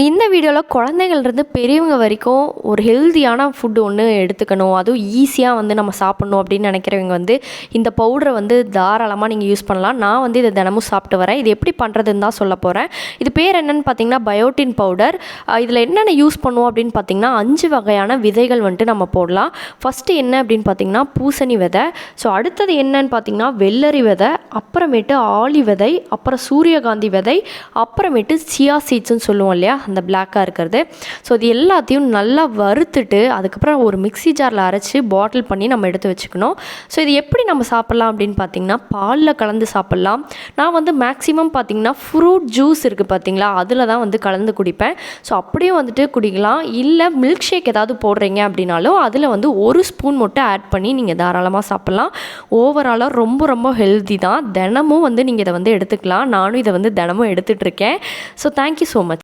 இந்த வீடியோவில் குழந்தைங்கள்லேருந்து பெரியவங்க வரைக்கும் ஒரு ஹெல்த்தியான ஃபுட்டு ஒன்று எடுத்துக்கணும், அதுவும் ஈஸியாக வந்து நம்ம சாப்பிட்ணும் அப்படின்னு நினைக்கிறவங்க வந்து இந்த பவுடரை வந்து தாராளமாக நீங்கள் யூஸ் பண்ணலாம். நான் வந்து இதை தினமும் சாப்பிட்டு வரேன். இது எப்படி பண்ணுறதுன்னு தான் சொல்ல போகிறேன். இது பேர் என்னென்னு பார்த்தீங்கன்னா பயோட்டின் பவுடர். இதில் என்னென்ன யூஸ் பண்ணுவோம் அப்படின்னு பார்த்தீங்கன்னா 5 வகையான விதைகள் வந்துட்டு நம்ம போடலாம். ஃபஸ்ட்டு என்ன அப்படின்னு பார்த்தீங்கன்னா பூசணி விதை. ஸோ அடுத்தது என்னன்னு பார்த்தீங்கன்னா வெள்ளரி விதை, அப்புறமேட்டு ஆளி விதை, அப்புறம் சூரியகாந்தி விதை, அப்புறமேட்டு சியா சீட்ஸ்ன்னு சொல்லுவோம் இல்லையா, அந்த பிளாக்காக இருக்கிறது. ஸோ இது எல்லாத்தையும் நல்லா வறுத்துட்டு அதுக்கப்புறம் ஒரு மிக்ஸி ஜாரில் அரைச்சி பாட்டில் பண்ணி நம்ம எடுத்து வச்சுக்கணும். ஸோ இது எப்படி நம்ம சாப்பிட்லாம் அப்படின்னு பார்த்தீங்கன்னா பாலில் கலந்து சாப்பிட்லாம். நான் வந்து மேக்ஸிமம் பார்த்தீங்கன்னா ஃப்ரூட் ஜூஸ் இருக்குது பார்த்தீங்களா, அதில் தான் வந்து கலந்து குடிப்பேன். ஸோ அப்படியே வந்துட்டு குடிக்கலாம். இல்லை மில்க் ஷேக் ஏதாவது போடுறீங்க அப்படின்னாலும் அதில் வந்து 1 ஸ்பூன் மட்டும் ஆட் பண்ணி நீங்கள் தாராளமாக சாப்பிட்லாம். ஓவராலாக ரொம்ப ரொம்ப ஹெல்தி தான். தினமும் வந்து நீங்கள் இதை வந்து எடுத்துக்கலாம். நானும் இதை வந்து தினமும் எடுத்துகிட்ருக்கேன். So thank you so much.